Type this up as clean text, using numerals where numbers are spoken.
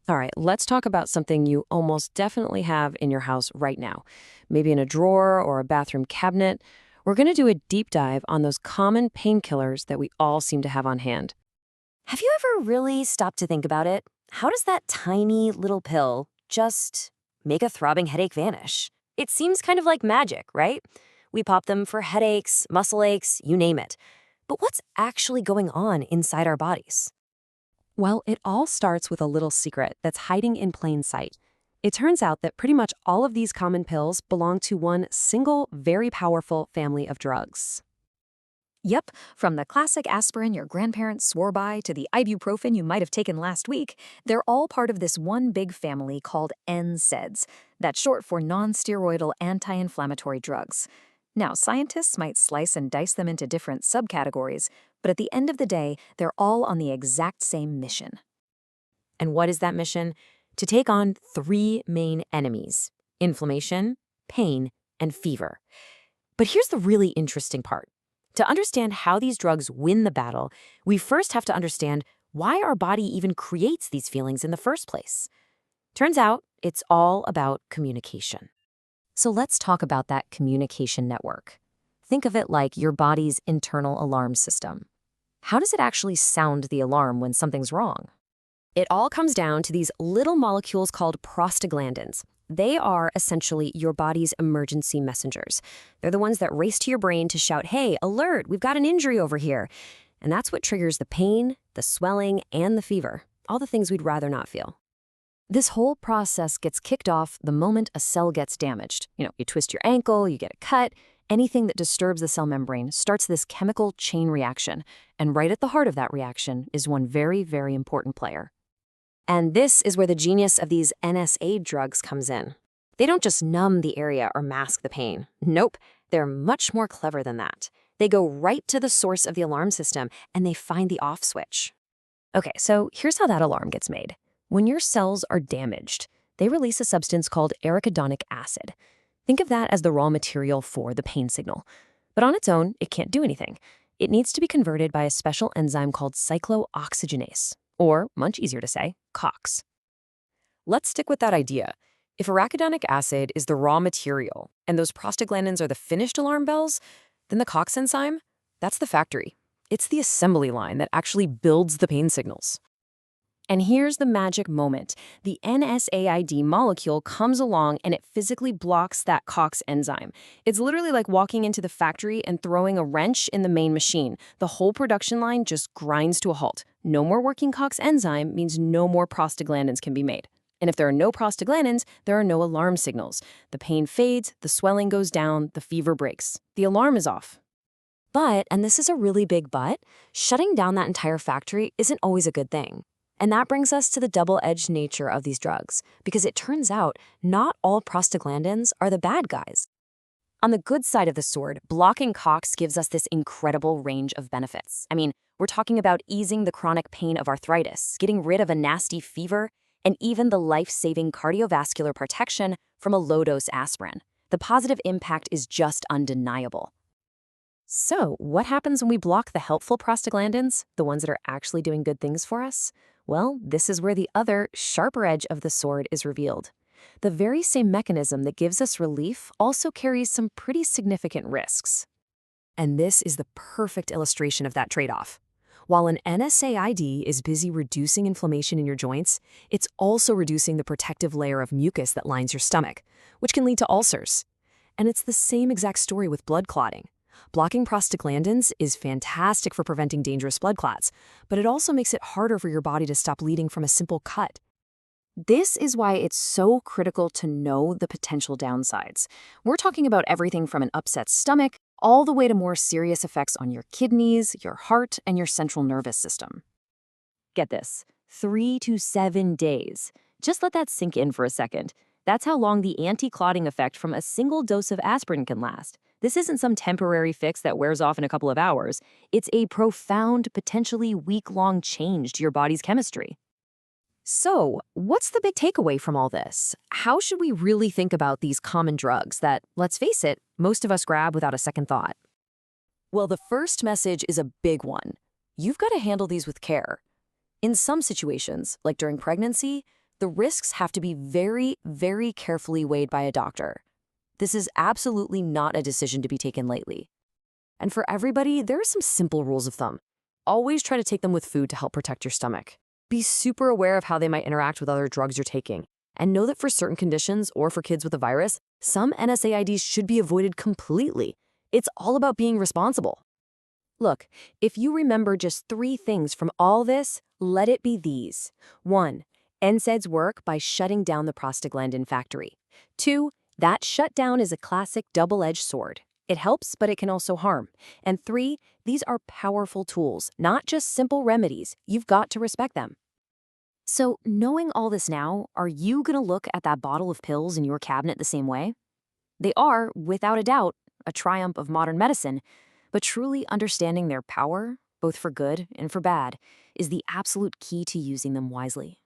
All right, let's talk about something you almost definitely have in your house right now, maybe in a drawer or a bathroom cabinet. We're going to do a deep dive on those common painkillers that we all seem to have on hand. Have you ever really stopped to think about it? How does that tiny little pill just make a throbbing headache vanish? It seems kind of like magic, right? We pop them for headaches, muscle aches, you name it. But what's actually going on inside our bodies? Well, it all starts with a little secret that's hiding in plain sight. It turns out that pretty much all of these common pills belong to one single, very powerful family of drugs. Yep, from the classic aspirin your grandparents swore by to the ibuprofen you might have taken last week, they're all part of this one big family called NSAIDs. That's short for non-steroidal anti-inflammatory drugs. Now, scientists might slice and dice them into different subcategories, but at the end of the day, they're all on the exact same mission. And what is that mission? To take on three main enemies: inflammation, pain, and fever. But here's the really interesting part. To understand how these drugs win the battle, we first have to understand why our body even creates these feelings in the first place. Turns out, it's all about communication. So let's talk about that communication network. Think of it like your body's internal alarm system. How does it actually sound the alarm when something's wrong? It all comes down to these little molecules called prostaglandins. They are essentially your body's emergency messengers. They're the ones that race to your brain to shout, "Hey, alert, we've got an injury over here." And that's what triggers the pain, the swelling, and the fever, all the things we'd rather not feel. This whole process gets kicked off the moment a cell gets damaged. You twist your ankle, you get a cut. Anything that disturbs the cell membrane starts this chemical chain reaction. And right at the heart of that reaction is one very, very important player. And this is where the genius of these NSAID drugs comes in. They don't just numb the area or mask the pain. Nope, they're much more clever than that. They go right to the source of the alarm system and they find the off switch. Okay, so here's how that alarm gets made. When your cells are damaged, they release a substance called arachidonic acid. Think of that as the raw material for the pain signal. But on its own, it can't do anything. It needs to be converted by a special enzyme called cyclooxygenase, or, much easier to say, COX. Let's stick with that idea. If arachidonic acid is the raw material and those prostaglandins are the finished alarm bells, then the COX enzyme, that's the factory. It's the assembly line that actually builds the pain signals. And here's the magic moment. The NSAID molecule comes along and it physically blocks that COX enzyme. It's literally like walking into the factory and throwing a wrench in the main machine. The whole production line just grinds to a halt. No more working COX enzyme means no more prostaglandins can be made. And if there are no prostaglandins, there are no alarm signals. The pain fades, the swelling goes down, the fever breaks. The alarm is off. But, and this is a really big but, shutting down that entire factory isn't always a good thing. And that brings us to the double-edged nature of these drugs, because it turns out not all prostaglandins are the bad guys. On the good side of the sword, blocking COX gives us this incredible range of benefits. I mean, we're talking about easing the chronic pain of arthritis, getting rid of a nasty fever, and even the life-saving cardiovascular protection from a low-dose aspirin. The positive impact is just undeniable. So, what happens when we block the helpful prostaglandins, the ones that are actually doing good things for us? Well, this is where the other, sharper edge of the sword is revealed. The very same mechanism that gives us relief also carries some pretty significant risks. And this is the perfect illustration of that trade-off. While an NSAID is busy reducing inflammation in your joints, it's also reducing the protective layer of mucus that lines your stomach, which can lead to ulcers. And it's the same exact story with blood clotting. Blocking prostaglandins is fantastic for preventing dangerous blood clots, but it also makes it harder for your body to stop bleeding from a simple cut. This is why it's so critical to know the potential downsides. We're talking about everything from an upset stomach all the way to more serious effects on your kidneys, your heart, and your central nervous system. Get this, 3 to 7 days. Just let that sink in for a second. That's how long the anti-clotting effect from a single dose of aspirin can last. This isn't some temporary fix that wears off in a couple of hours. It's a profound, potentially week-long change to your body's chemistry. So, what's the big takeaway from all this? How should we really think about these common drugs that, let's face it, most of us grab without a second thought? Well, the first message is a big one. You've got to handle these with care. In some situations, like during pregnancy, the risks have to be very, very carefully weighed by a doctor. This is absolutely not a decision to be taken lightly. And for everybody, there are some simple rules of thumb. Always try to take them with food to help protect your stomach. Be super aware of how they might interact with other drugs you're taking. And know that for certain conditions, or for kids with a virus, some NSAIDs should be avoided completely. It's all about being responsible. Look, if you remember just 3 things from all this, let it be these. 1. NSAIDs work by shutting down the prostaglandin factory. 2. That shutdown is a classic double-edged sword. It helps, but it can also harm. And 3, these are powerful tools, not just simple remedies. You've got to respect them. So, knowing all this now, are you going to look at that bottle of pills in your cabinet the same way? They are, without a doubt, a triumph of modern medicine, but truly understanding their power, both for good and for bad, is the absolute key to using them wisely.